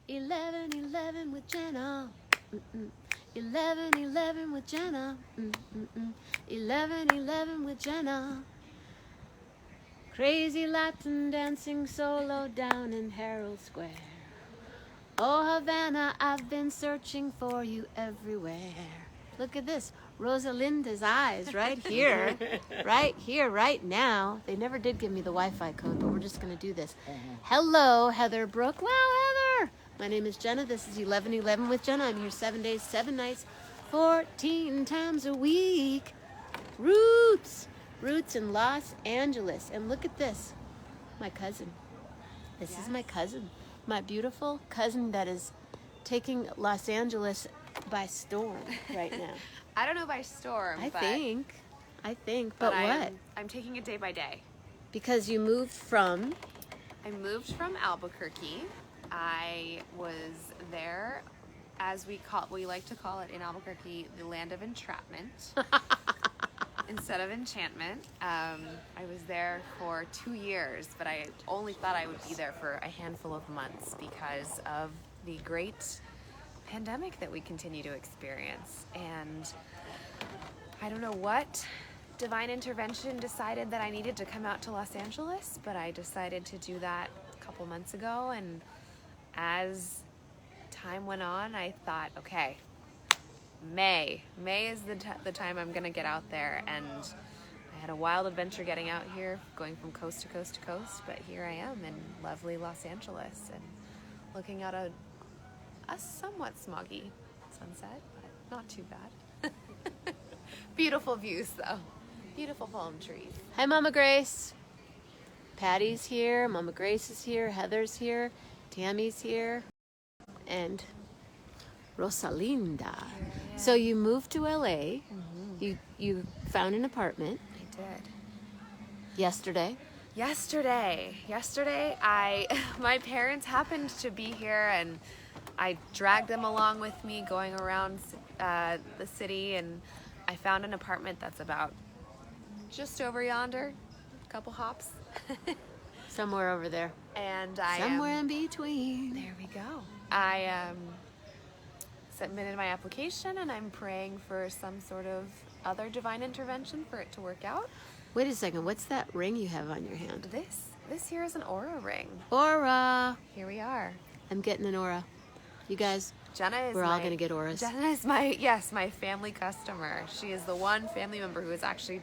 11:11 with Jenna. 11:11 with Jenna. 11:11 with Jenna. Crazy Latin dancing solo down in Herald Square. Oh, Havana, I've been searching for you everywhere. Look at this. Rosalinda's eyes right here. Right here, right now. They never did give me the Wi-Fi code, but we're just going to do this. Hello, Heather Brooke. Wow, Heather. My name is Jenna. This is 11:11 with Jenna. I'm here 7 days, 7 nights, 14 times a week. Roots in Los Angeles. And look at this. My cousin. This is my cousin. My beautiful cousin that is taking Los Angeles by storm right now. I don't know by storm. I think. But what? I'm taking it day by day. Because you moved from? I moved from Albuquerque. I was there, as we like to call it in Albuquerque, the land of entrapment. Instead of enchantment. I was there for 2 years, but I only thought I would be there for a handful of months because of the great pandemic that we continue to experience. And I don't know what divine intervention decided that I needed to come out to Los Angeles, but I decided to do that a couple months ago. And as time went on, I thought, okay, May is the time I'm gonna get out there. And I had a wild adventure getting out here, going from coast to coast to coast, but here I am in lovely Los Angeles and looking at a somewhat smoggy sunset, but not too bad. Beautiful views though. Beautiful palm trees. Hi, Mama Grace. Patty's here, Mama Grace is here, Heather's here, Tammy's here, and Rosalinda. So you moved to LA. Mm-hmm. You found an apartment. I did. Yesterday, my parents happened to be here, and I dragged them along with me going around the city, and I found an apartment that's about just over yonder, a couple hops. somewhere over there. And somewhere in between. There we go. I submitted my application, and I'm praying for some sort of other divine intervention for it to work out. Wait a second, what's that ring you have on your hand? This here is an aura ring. Aura! Here we are. I'm getting an aura. You guys, we're all going to get auras. Jenna is my family customer. She is the one family member who has actually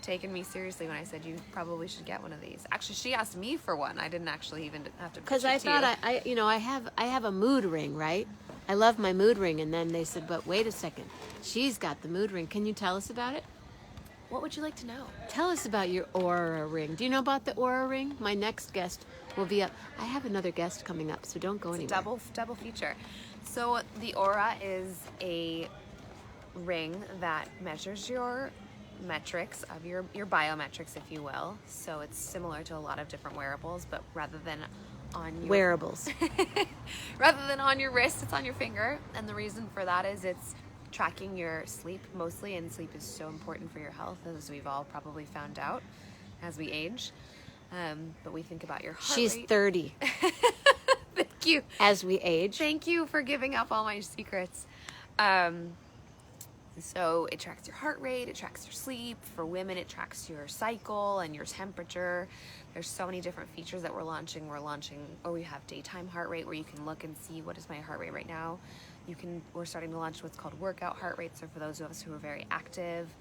taken me seriously when I said you probably should get one of these. Actually, she asked me for one. I didn't actually even have to. Because I thought I have a mood ring, right? I love my mood ring, and then they said, but wait a second, she's got the mood ring. Can you tell us about it? What would you like to know? Tell us about your aura ring. Do you know about the aura ring? My next guest will be up. I have another guest coming up, so don't go anywhere. Double feature. So the aura is a ring that measures your metrics of your biometrics, if you will. So it's similar to a lot of different wearables, but rather than on your wearables, rather than on your wrist, it's on your finger. And the reason for that is it's tracking your sleep mostly, and sleep is so important for your health, as we've all probably found out as we age. But we think about your heart She's rate. 30. Thank you. As we age. Thank you for giving up all my secrets. So it tracks your heart rate, it tracks your sleep. For women, it tracks your cycle and your temperature. There's so many different features that we're launching. We have daytime heart rate, where you can look and see what is my heart rate right now. We're starting to launch what's called workout heart rate. So for those of us who are very active,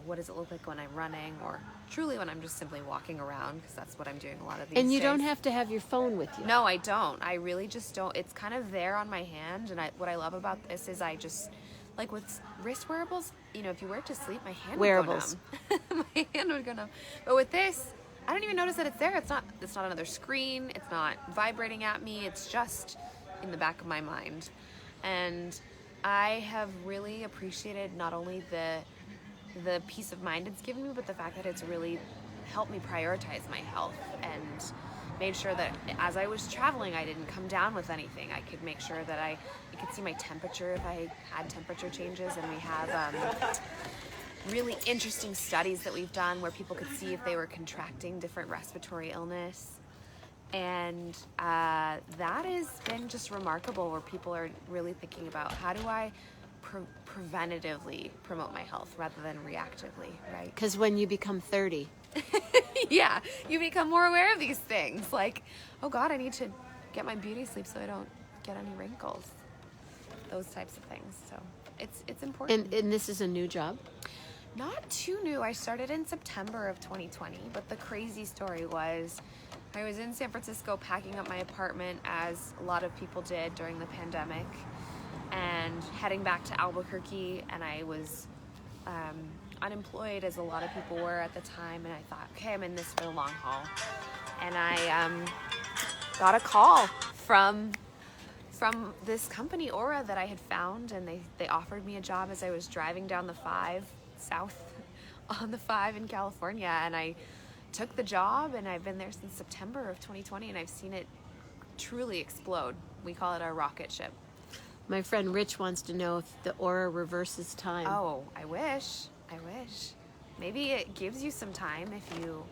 what does it look like when I'm running, or truly when I'm just simply walking around, because that's what I'm doing a lot of these days. And you don't have to have your phone with you. No, I don't. I really just don't. It's kind of there on my hand, and what I love about this is I just, like with wrist wearables, if you wear it to sleep, my hand would go numb. My hand would go numb. But with this, I don't even notice that it's there. It's not another screen. It's not vibrating at me. It's just in the back of my mind. And I have really appreciated not only the peace of mind it's given me, but the fact that it's really helped me prioritize my health, and made sure that as I was traveling, I didn't come down with anything. I could make sure that I could see my temperature if I had temperature changes. And we have really interesting studies that we've done where people could see if they were contracting different respiratory illness. And that has been just remarkable, where people are really thinking about, how do I preventatively promote my health rather than reactively, right? Because when you become 30, Yeah, you become more aware of these things. Like, oh God, I need to get my beauty sleep so I don't get any wrinkles. Those types of things. So it's important. and this is a new job. Not too new. I started in September of 2020, but the crazy story was I was in San Francisco packing up my apartment, as a lot of people did during the pandemic, and heading back to Albuquerque, and I was unemployed, as a lot of people were at the time, and I thought, okay, I'm in this for the long haul. And I got a call from this company, Aura, that I had found, and they offered me a job as I was driving down the 5 south on the 5 in California, and I took the job, and I've been there since September of 2020, and I've seen it truly explode. We call it our rocket ship. My friend Rich wants to know if the Aura reverses time. Oh, I wish. Maybe it gives you some time if you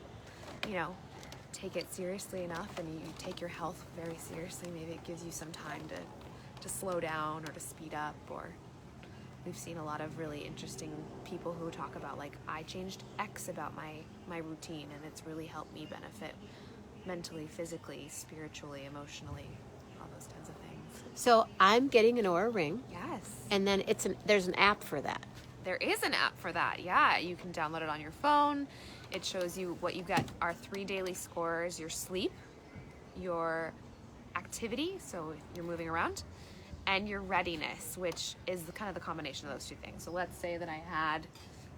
take it seriously enough, and you take your health very seriously. Maybe it gives you some time to slow down or to speed up. Or we've seen a lot of really interesting people who talk about, like, I changed X about my routine, and it's really helped me benefit mentally, physically, spiritually, emotionally, all those kinds of things. So I'm getting an Aura ring. Yes. And then there's an app for that. There is an app for that, yeah. You can download it on your phone. It shows you what you get are 3 daily scores: your sleep, your activity, so you're moving around, and your readiness, which is kind of the combination of those two things. So let's say that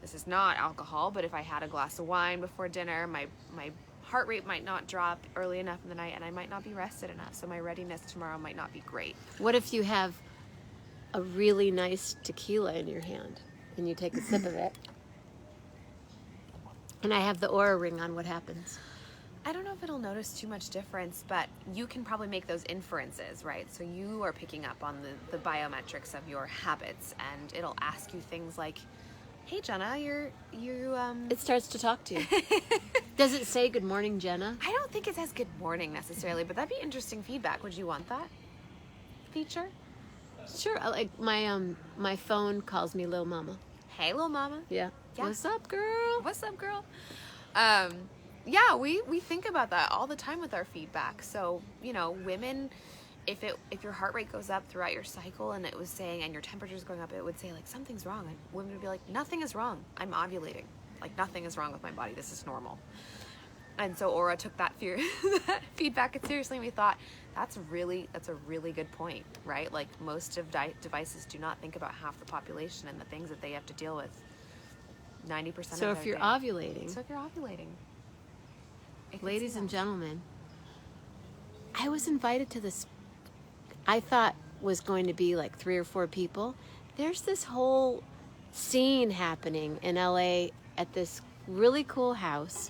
this is not alcohol, but if I had a glass of wine before dinner, my heart rate might not drop early enough in the night, and I might not be rested enough, so my readiness tomorrow might not be great. What if you have a really nice tequila in your hand and you take a sip of it, and I have the Aura ring on? What happens? I don't know if it'll notice too much difference, but you can probably make those inferences, right? So you are picking up on the biometrics of your habits, and it'll ask you things like, hey, Jenna, It starts to talk to you. Does it say good morning, Jenna? I don't think it says good morning necessarily, but that'd be interesting feedback. Would you want that feature? Sure. Like my phone calls me Lil Mama. Hey, little mama. Yeah. What's up, girl? What's up, girl? Yeah, we think about that all the time with our feedback. So, women, if your heart rate goes up throughout your cycle, and it was saying, and your temperature's going up, it would say, like, something's wrong. And women would be like, nothing is wrong. I'm ovulating. Like, nothing is wrong with my body. This is normal. And so Aura took that feedback seriously, and we thought, that's a really good point, right? Like, most of devices do not think about half the population and the things that they have to deal with 90% of So their if you're day. ovulating, ladies and gentlemen, I was invited to this, I thought was going to be like 3 or 4 people. There's this whole scene happening in LA at this really cool house,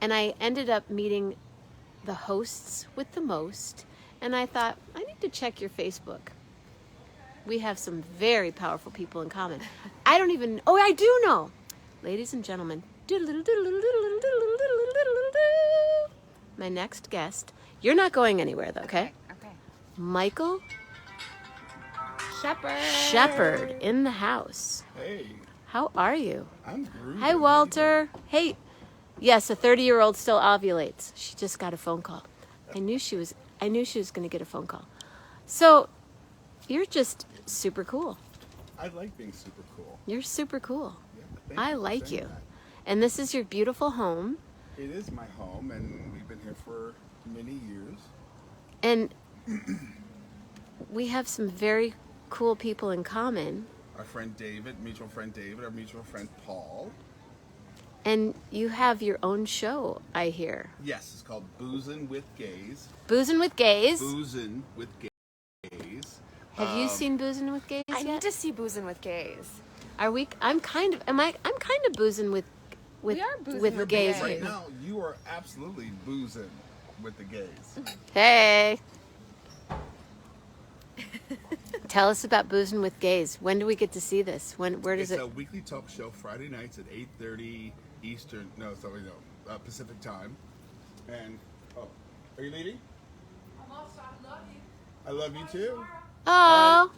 and I ended up meeting the hosts with the most, and I thought, I need to check your Facebook. We have some very powerful people in common. I do know. Ladies and gentlemen, my next guest, you're not going anywhere though, okay? Okay. Michael Shepherd. Shepherd in the house. Hey, How are you? I'm groovy. Hi, Walter. Hey. Yes, a 30-year-old still ovulates. She just got a phone call. I knew she was going to get a phone call. So, you're just super cool. I like being super cool. You're super cool. Yeah, thank I you for like saying you. that. And this is your beautiful home. It is my home, and we've been here for many years. And we have some very cool people in common. Our friend David, mutual friend David, our mutual friend Paul. And you have your own show, I hear. Yes, it's called Boozin' with Gays. Boozin' with Gays. Boozin' with Gays. Have you seen Boozin' with Gays I yet? need to see Boozin' with Gays. Are we? I'm kind of boozing with We are boozing with with gays. gays. Right now, you are absolutely boozing with the gays. Hey. Tell us about Boozing with Gays. When do we get to see this? Where does It's it? a weekly talk show Friday nights at 8:30 Pacific time. And Are you leaving? I love you too. Oh.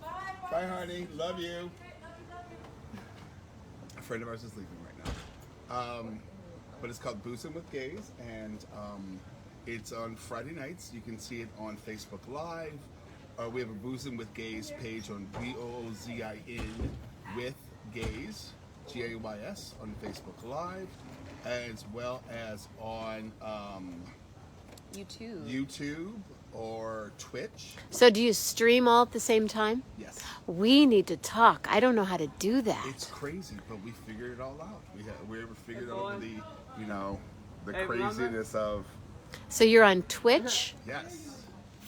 Bye, honey. Love you. A friend of ours is leaving right now. But it's called Boozing with Gays, and it's on Friday nights. You can see it on Facebook Live. We have a Boozing with Gays page on BOOZIN with Gays, GAYS, on Facebook Live, as well as on YouTube or Twitch. So do you stream all at the same time? Yes. We need to talk. I don't know how to do that. It's crazy, but we figured it all out. We ever figured out the, the craziness of. So you're on Twitch, Yes.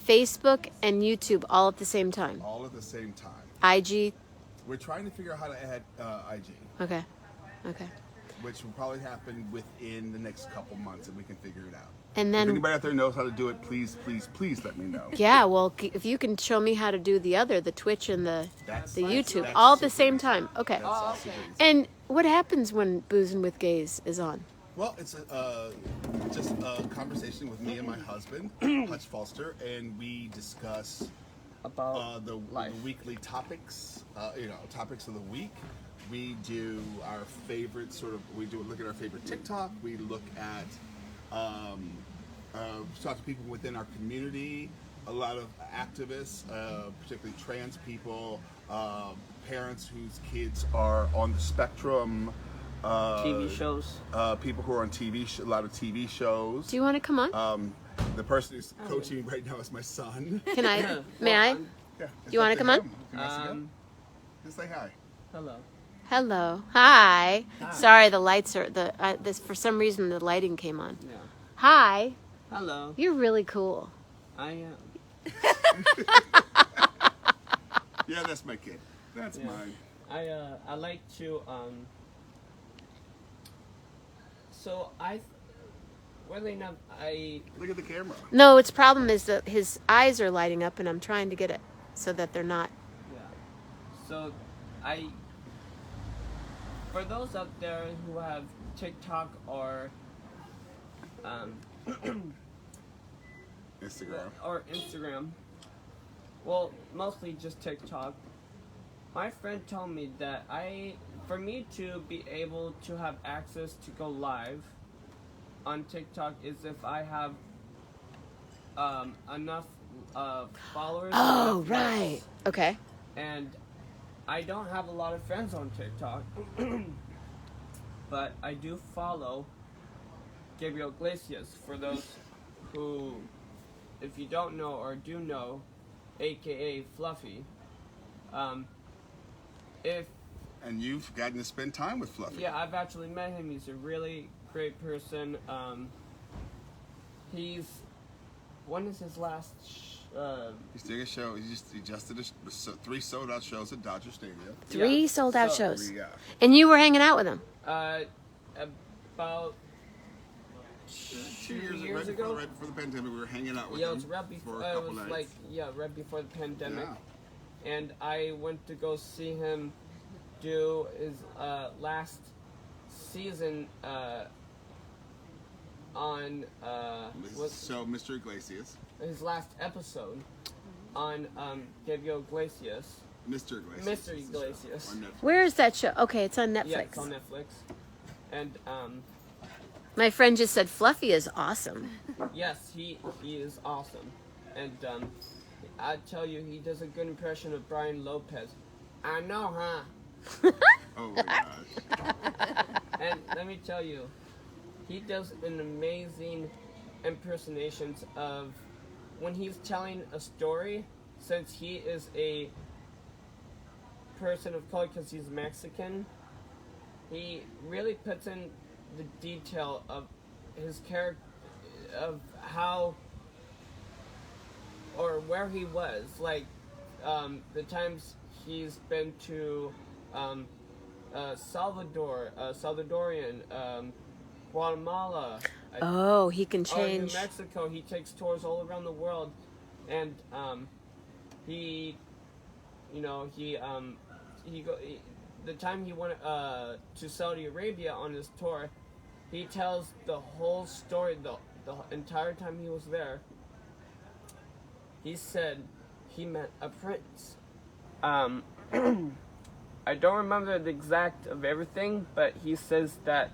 Facebook, and YouTube all at the same time? All at the same time. IG? We're trying to figure out how to add IG. Okay. Which will probably happen within the next couple months, and we can figure it out. And then, if anybody out there knows how to do it, please let me know. Yeah, well, if you can show me how to do the Twitch and the YouTube, that's all at the same easy. time. Okay. That's super easy. And what happens when Boozing with Gays is on? Well, it's just a conversation with me and my husband, Hutch Foster, and we discuss about the life. weekly topics, topics of the week. We do our favorite we look at our favorite TikTok. We look at, talk to people within our community, a lot of activists, particularly trans people, parents whose kids are on the spectrum, TV shows. People who are on a lot of TV shows. Do you want to come on? The person who's coaching right now is my son. Can I? May I? Yeah, Do you want to come on? Can I see him? Just say hi. Hello. Hello. Hi. Sorry, the lights are this for some reason the lighting came on. Yeah. Hi. Hello. You're really cool. I am. Yeah, that's my kid. That's mine. I like to So weirdly enough, Look at the camera. No, its problem is that his eyes are lighting up, and I'm trying to get it so that they're not. Yeah. So for those out there who have TikTok or Instagram, well, mostly just TikTok. My friend told me that for me to be able to have access to go live on TikTok is if I have enough followers. Oh, enough right. likes. Okay. And I don't have a lot of friends on TikTok, but I do follow Gabriel Iglesias. For those who, if you don't know or do know, aka Fluffy. And you've gotten to spend time with Fluffy. Yeah, I've actually met him. He's a really great person. When is his last? He's doing a show. He just did 3 sold-out shows at Dodger Stadium. 3 sold-out So- shows. Yeah. And you were hanging out with him. About 2 years ago. right before the pandemic, we were hanging out with Yeah, him it was right before. for a couple nights. Right before the pandemic. Yeah. And I went to go see him do his last season on So, Mr. Iglesias. his last episode on Gabriel Iglesias. Mr. Iglesias. Mr. is the show Iglesias. on Netflix. Where is that show? Okay, it's on Netflix. Yeah, it's on Netflix. And My friend just said Fluffy is awesome. yes, he is awesome. And I tell you, he does a good impression of Brian Lopez. I know, huh? Oh my gosh. And let me tell you, he does an amazing impersonations of when he's telling a story, since he is a person of color because he's Mexican, he really puts in the detail of his character, of how or where he was, like the times he's been to Salvadorian, Guatemala. Oh, he can New change. Mexico. He takes tours all around the world, and the time he went to Saudi Arabia on his tour, he tells the whole story the entire time he was there, he said he met a prince. I don't remember the exact of everything, but he says that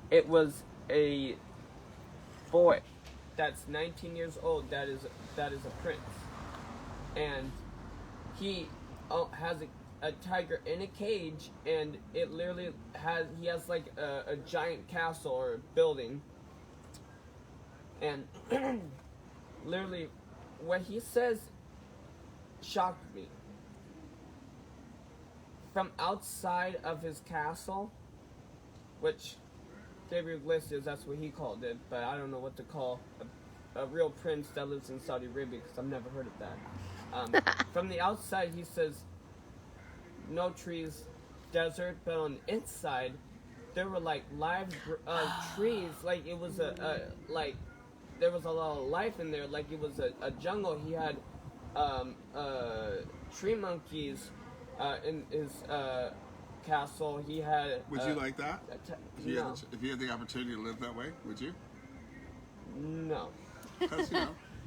it was a boy that's 19 years old that is a prince, and he has a tiger in a cage, and it literally he has like a giant castle or a building, and literally what he says shocked me. From outside of his castle, which Gabriel Iglesias, that's what he called it, but I don't know what to call a real prince that lives in Saudi Arabia, because I've never heard of that. From the outside, he says no trees, desert, but on the inside, there were like live trees, like it was like there was a lot of life in there, like it was a jungle. He had tree monkeys in his castle. He had. Would you like that? No. If you had the opportunity to live that way, would you? No. Because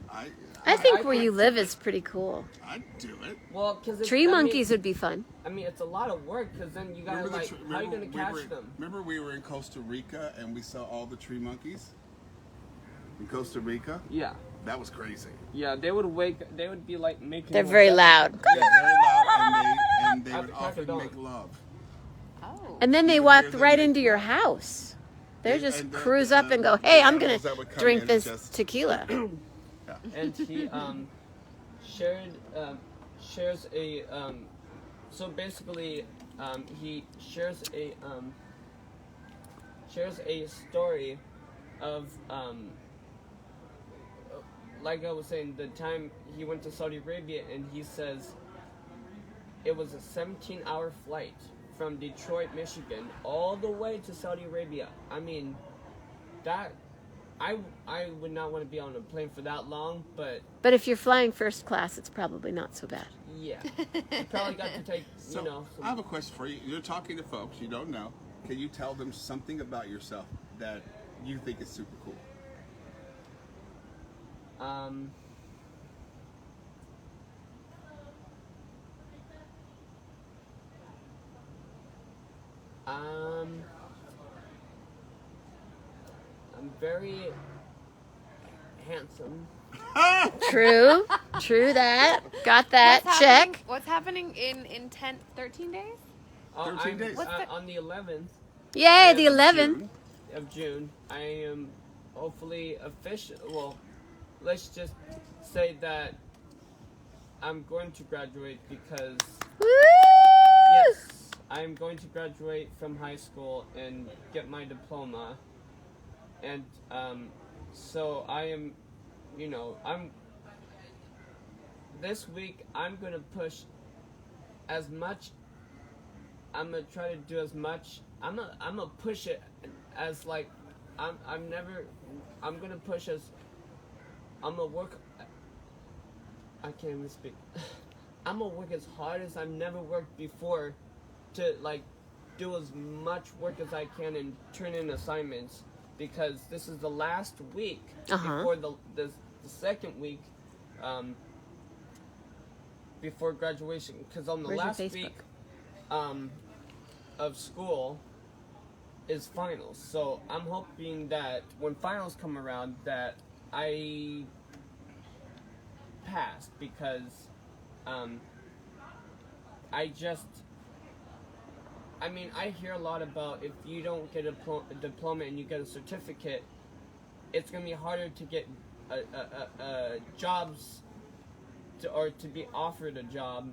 I think where you live is pretty cool. I'd do it. Well, because Tree monkeys would be fun. I mean, it's a lot of work, because then you gotta how are you gonna catch them? Remember we were in Costa Rica and we saw all the tree monkeys in Costa Rica? Yeah. That was crazy. Yeah, they would be like making. They're very loud. Yeah, very loud, and they would often make love. Oh. And then they walk right into your house. They just cruise up and go, "Hey, I'm gonna drink this tequila." And he shares a so basically he shares a story of like I was saying, the time he went to Saudi Arabia, and he says it was a 17-hour flight from Detroit, Michigan, all the way to Saudi Arabia. I mean, that I would not want to be on a plane for that long, but if you're flying first class, it's probably not so bad. yeah, you probably got to take, I have a question for you. You're talking to folks you don't know. Can you tell them something about yourself that you think is super cool? I'm very handsome. True that. Got that. Check. What's happening in 13 days? 13 days. On the 11th Yay, the 11th. of June, I am hopefully official. Well, let's just say that I'm going to graduate, because Woo! yes, I'm going to graduate from high school and get my diploma. And so I am, this week I'm gonna push as much. I'm gonna try to do as much. I'm gonna push it as like I'm gonna push as I'm gonna work. I can't even speak. I'm gonna work as hard as I've never worked before to like do as much work as I can and turn in assignments, because this is the last week before the second week before graduation. Because on the last week of school is finals, so I'm hoping that when finals come around that I pass, because I hear a lot about if you don't get a diploma and you get a certificate, it's going to be harder to get jobs or to be offered a job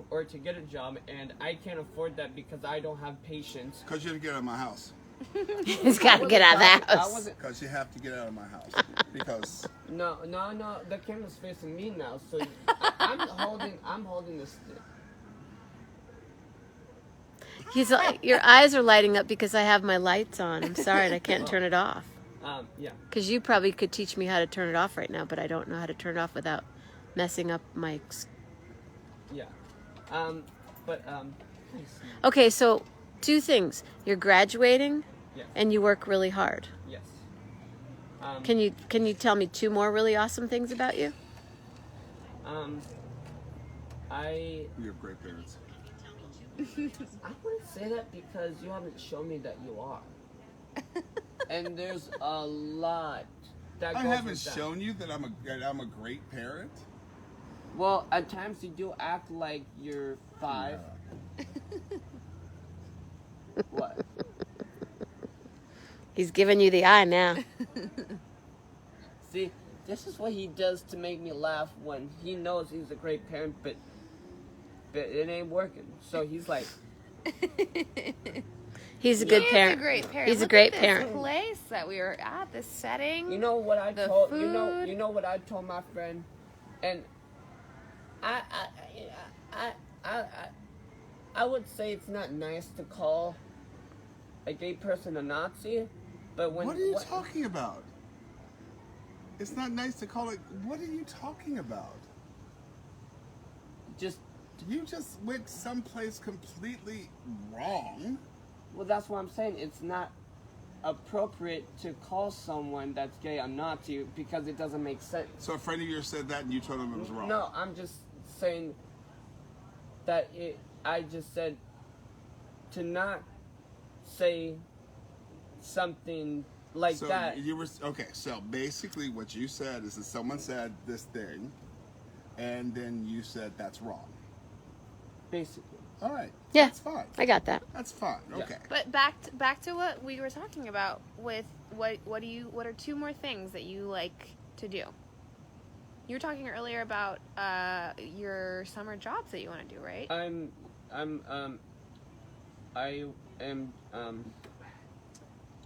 or to get a job, and I can't afford that because I don't have patience. Because you have to get out of my house. He's got to get out of the house. Because you have to get out of my house. Because No, the camera's facing me now, so I'm holding this stick. He's like, your eyes are lighting up because I have my lights on. I'm sorry, and I can't turn it off. Yeah. Because you probably could teach me how to turn it off right now, but I don't know how to turn it off without messing up my... Yeah. Okay, so 2 things. You're graduating, Yes. and you work really hard. Yes. Can you tell me 2 more really awesome things about you? You have great parents. I wouldn't say that because you haven't shown me that you are. And there's a lot that I goes haven't with that. shown you that I'm a great parent. Well, at times you do act like you're 5. What? He's giving you the eye now. See, this is what he does to make me laugh when he knows he's a great parent, but it ain't working. So he's like, He's a good parent. He's a great parent. He's a Look great at parent. This place that we were at, this setting. you know what I The told food. you know what I told my friend, and I would say it's not nice to call a gay person a Nazi, but when What are you talking about? It's not nice to call it. What are you talking about? just You just went someplace completely wrong. well, that's what I'm saying. It's not appropriate to call someone that's gay a Nazi because it doesn't make sense. So a friend of yours said that, and you told him it was wrong. No, I'm just saying that I just said to not say something like So that. you were okay. So basically, what you said is that someone said this thing, and then you said that's wrong. Basically. All right. Yeah. That's fine. I got that. That's fine. Yeah. Okay. But back to what we were talking about with what are 2 more things that you like to do? You were talking earlier about your summer jobs that you want to do, right? I am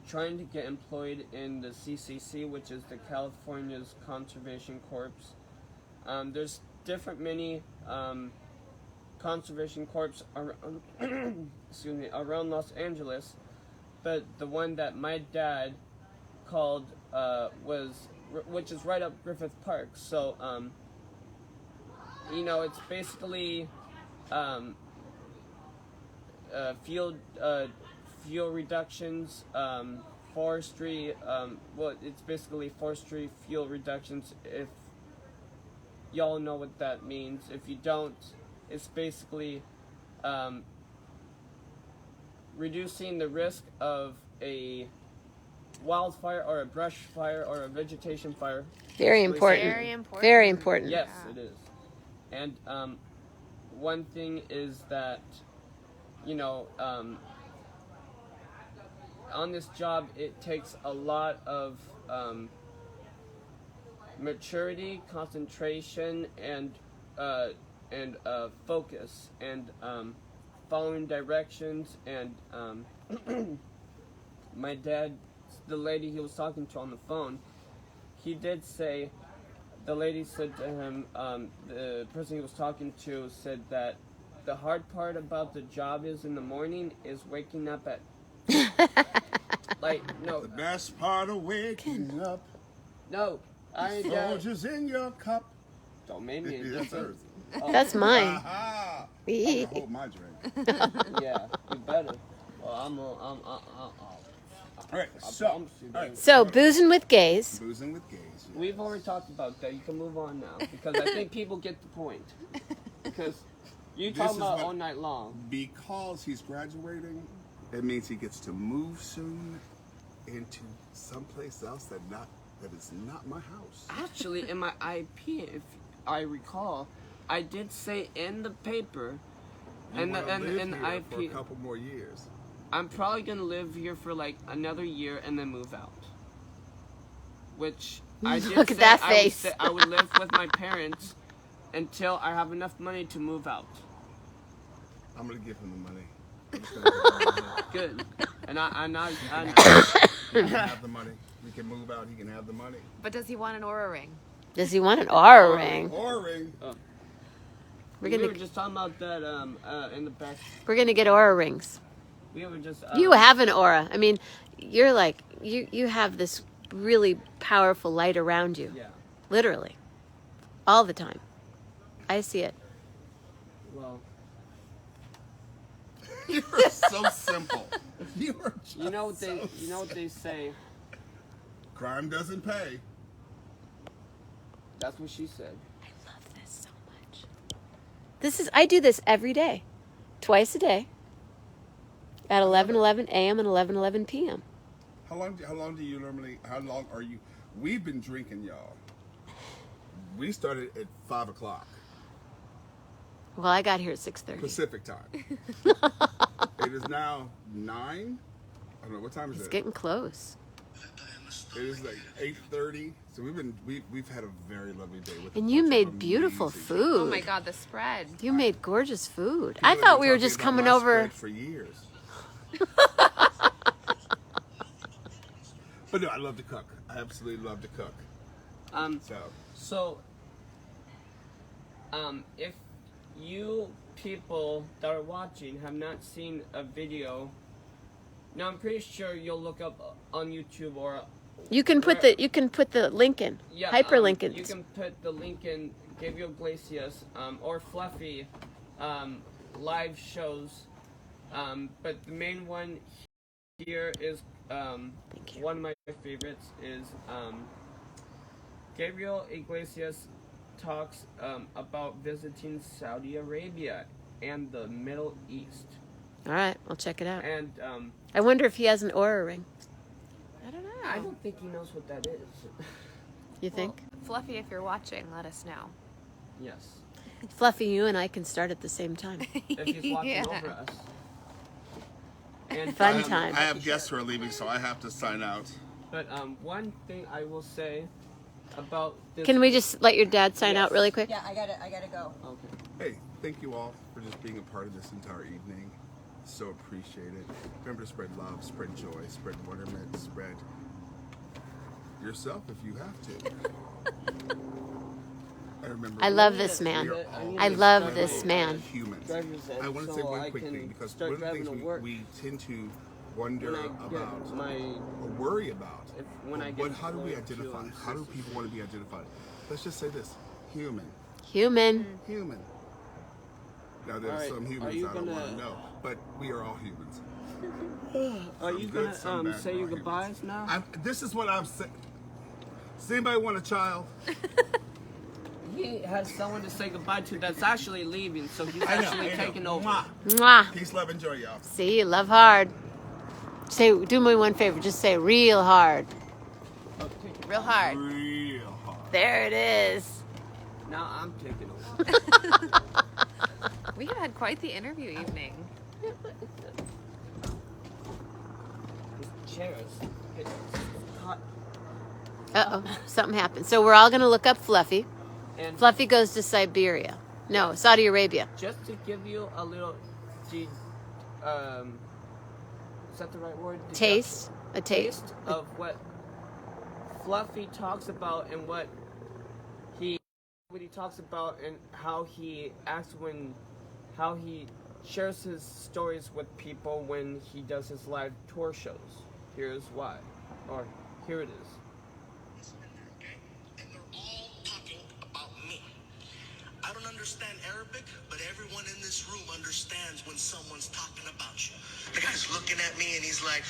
trying to get employed in the CCC, which is the California's Conservation Corps. There's different many conservation corps around, excuse me, around Los Angeles, but the one that my dad called which is right up Griffith Park. So it's basically fuel reductions, forestry. It's basically forestry fuel reductions. If y'all know what that means, if you don't, it's basically reducing the risk of a wildfire or a brush fire or a vegetation fire. Very Basically important. saying- Very important. Very important. Yes, Yeah. it is. And one thing is that, on this job, it takes a lot of maturity, concentration, and focus, and following directions. And my dad, the lady he was talking to on the phone, he did say, the lady said to him, the person he was talking to said that the hard part about the job is in the morning is waking up at, no, The best part of waking up, no, soldiers in your cup. don't make me. That's hers. Oh, That's mine. Aha! I'm gonna hold my drink. yeah, you better. Well, All right. So, all right. So, boozing with gays. Boozing with gays. Yes. we've already talked about that. You can move on now because I think people get the point. Because you This talk is about what- all night long. Because he's graduating, it means he gets to move soon into someplace else that is not my house. Actually, in my IP, if I recall, I did say in the paper, You and wanna the live here IP, for a couple more years. I'm probably gonna live here for like another year and then move out. Which I did Look at say that I would face. say I would live with my parents until I have enough money to move out. I'm gonna give him the money. I'm just gonna give him the money. Good. And I He can have the money. We can move out. He can have the money. But does he want an Aura ring? Does he want an aura ring? Or ring. We're we gonna were just talking about that in the back. we're gonna get aura rings. We were just You have an aura. I mean, you're like you have this really powerful light around you. Yeah. Literally. All the time. I see it. Well, You are so simple. You are just you know what they so you know what they say. Crime doesn't pay. That's what she said. I love this so I do this every day, twice a day, at 11:11 a.m. and 11:11 p.m. How long do you normally? How long are you? We've been drinking, y'all. We started at 5 o'clock Well, I got here at 6:30. Pacific time. It is now 9. I don't know what time is It's it. getting close. It is like 8:30. So we've had a very lovely day with. And a you bunch made of beautiful amazing food. Oh my God, the spread. You made gorgeous food. people I have thought been we were talking just about coming my over. spread for years. But no, I love to cook. I absolutely love to cook. So, if you people that are watching have not seen a video, now I'm pretty sure you'll look up on YouTube or You can put the link in. yeah, Hyperlink it. you can put the link in Gabriel Iglesias or Fluffy live shows, but the main one here is Thank you. one of my favorites is Gabriel Iglesias talks about visiting Saudi Arabia and the Middle East. All right, I'll check it out. And I wonder if he has an aura ring. I don't know. I don't think he knows what that is. You think? Fluffy, if you're watching, let us know. Yes. Fluffy, you and I can start at the same time. If he's watching Yeah. over us. And, Fun time. I have guests who are leaving, so I have to sign out. But one thing I will say about this. Can we just let your dad sign out really quick? Yeah, I gotta go. Okay. Hey, thank you all for just being a part of this entire evening. So appreciate it. Remember to spread love, spread joy, spread wonderment, spread yourself if you have to. I love this man. I love this man. Humans. Driver's ed, I want to say so one I quick can thing because start one of the driving things to work we tend to wonder when I get about my or worry about. when I get How do we to identify? on How do people want to be identified? Let's just say this: human, Human. human. Now there's Alright, some are humans you I don't want to gonna- know, but we are all humans. Are you Some good, some gonna bad, say we're your all goodbyes humans. now? This is what I'm saying. Does anybody want a child? He has someone to say goodbye to that's actually leaving, so he's I know, actually I know. taking over. Mwah. Mwah. Peace, love, and joy, y'all. See, love hard. Say, do me one favor. Just say real hard. Real hard. Real hard. There it is. Now I'm taking over. We have had quite the interview evening. These chairs. It's hot. Uh-oh, something happened. So we're all going to look up Fluffy. And Fluffy goes to Siberia. No, Saudi Arabia. just to give you a little, is that the right word? Taste. A taste. Taste of what Fluffy talks about and what he talks about and how he acts how he shares his stories with people when he does his live tour shows. Here's why, or here it is. Okay? And they're all talking about me. I don't understand Arabic, but everyone in this room understands when someone's talking about you. The guy's looking at me and he's like,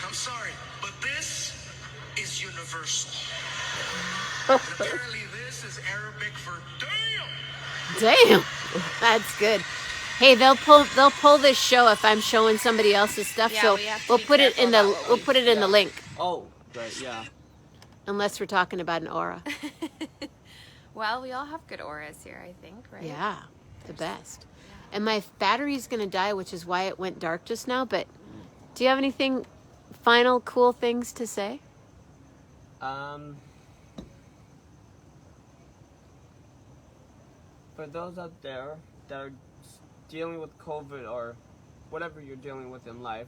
I'm sorry, but this is universal. And apparently this is Arabic for damn. Damn. That's good. Hey, they'll pull this show if I'm showing somebody else's stuff. Yeah, so we have to we'll be put it careful in the about what we'll we- put it in the link. Oh, right, yeah. Unless we're talking about an aura. Well, we all have good auras here, I think, right? Yeah, the best. And my battery's going to die, which is why it went dark just now. But do you have anything, final cool things to say? For those out there that are dealing with COVID or whatever you're dealing with in life,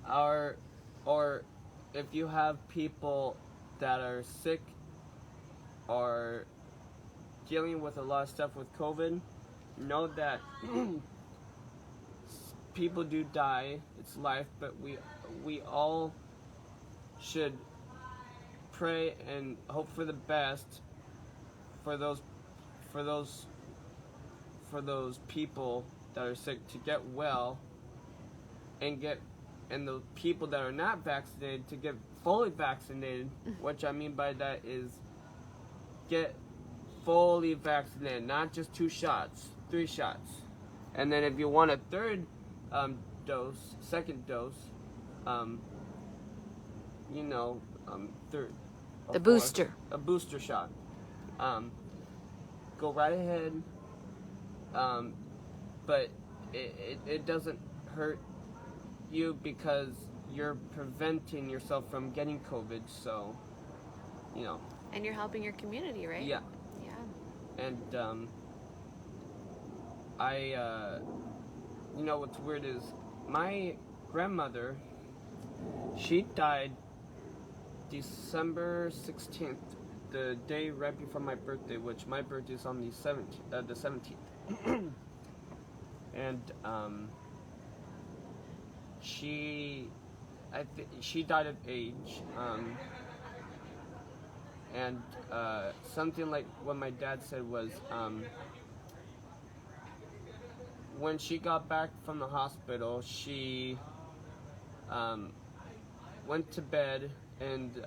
or if you have people that are sick or dealing with a lot of stuff with COVID, know that people do die. It's life, but we all should pray and hope for the best for those people that are sick to get well and the people that are not vaccinated to get fully vaccinated, which I mean by that is get fully vaccinated, not just 2 shots, 3 shots. And then if you want a third second dose, third, The booster. a booster shot. Go right ahead, but it doesn't hurt you because you're preventing yourself from getting COVID, so, And you're helping your community, right? Yeah. Yeah. And, what's weird is my grandmother, she died December 16th, the day right before my birthday, which my birthday is on the 17th. And, she died of age, and something like what my dad said was, when she got back from the hospital, she went to bed and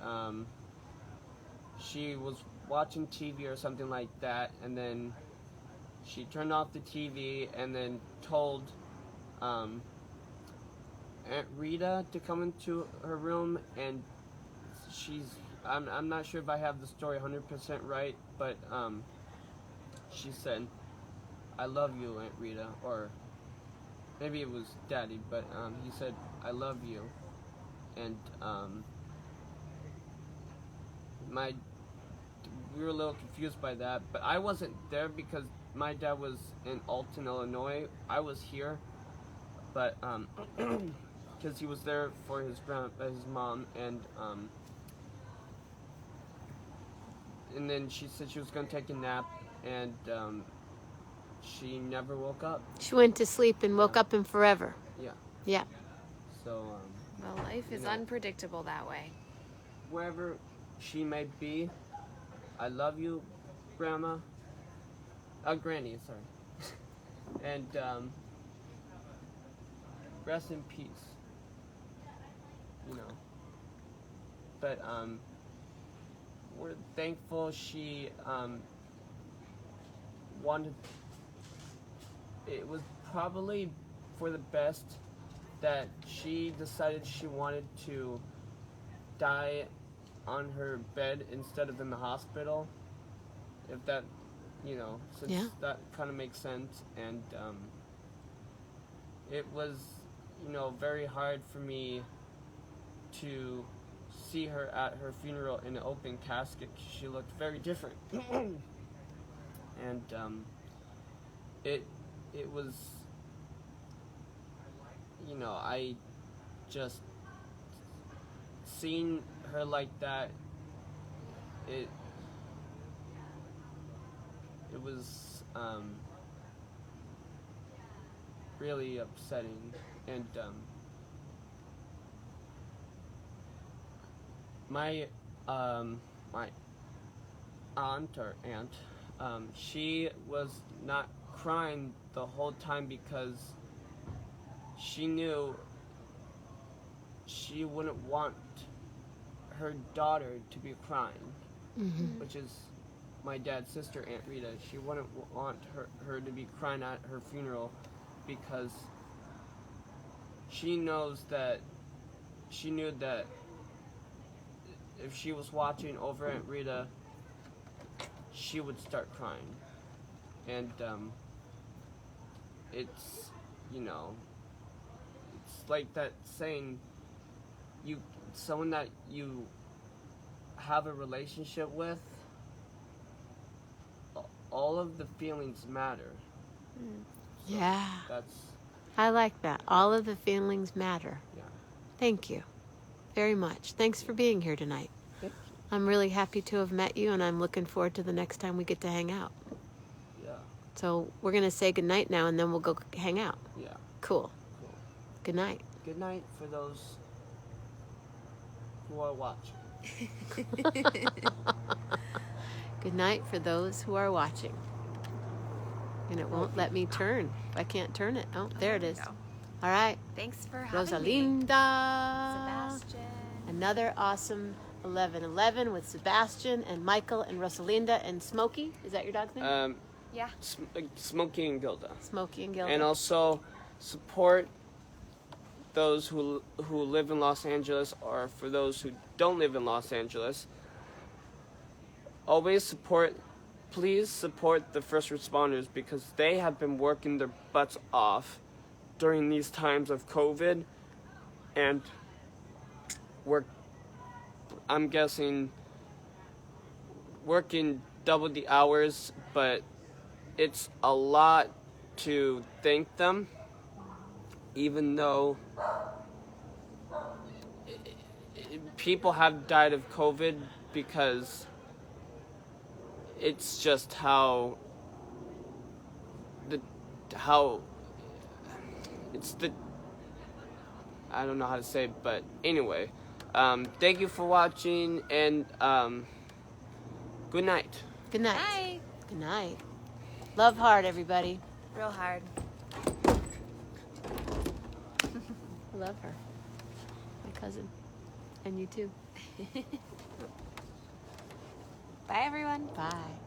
she was watching TV or something like that, and then she turned off the TV and then told Aunt Rita to come into her room, and I'm not sure if I have the story 100% right, but she said, "I love you, Aunt Rita," or maybe it was Daddy, but he said, "I love you," and we were a little confused by that, but I wasn't there because my dad was in Alton, Illinois. I was here, but because he was there for his mom, and then she said she was gonna take a nap, and she never woke up. She went to sleep and woke up in forever. Yeah. Yeah. So Well, life is unpredictable that way. wherever she may be, I love you, Grandma. Granny, sorry. And rest in peace. But we're thankful she wanted. It was probably for the best that she decided she wanted to die on her bed instead of in the hospital. If that, since that kind of makes sense. And it was, very hard for me to see her at her funeral in an open casket. She looked very different. And it was, I just seeing her like that, it was really upsetting. And my aunt, she was not crying the whole time because she knew she wouldn't want her daughter to be crying, which is my dad's sister, Aunt Rita. She wouldn't want her to be crying at her funeral because she knew that if she was watching over Aunt Rita, she would start crying. And it's like that saying, someone that you have a relationship with, all of the feelings matter. So Yeah. that's, I like that. All of the feelings matter. yeah. Thank you very much. Thanks for being here tonight. Thank I'm really happy to have met you, and I'm looking forward to the next time we get to hang out. you. Yeah. So we're going to say goodnight now, and then we'll go hang out. Yeah. Cool. Cool. Good night. Good night for those who are watching. Good night for those who are watching. And it won't let me turn. I can't turn it. Oh, there it is. Go. All right. Thanks for having me, Rosalinda. Sebastian. And another awesome 11/11 with Sebastian and Michael and Rosalinda and Smokey. Is that your dog's name? Yeah. Smokey and Gilda. Smokey and Gilda. And also support those who live in Los Angeles, or for those who don't live in Los Angeles. Please support the first responders, because they have been working their butts off during these times of COVID, and I'm guessing working double the hours, but it's a lot to thank them, even though people have died of COVID, because it's just how I don't know how to say it, but anyway, thank you for watching, and good night. Good night. Bye. Good night. Love hard, everybody. Real hard. I love her. My cousin. And you too. Bye, everyone. Bye.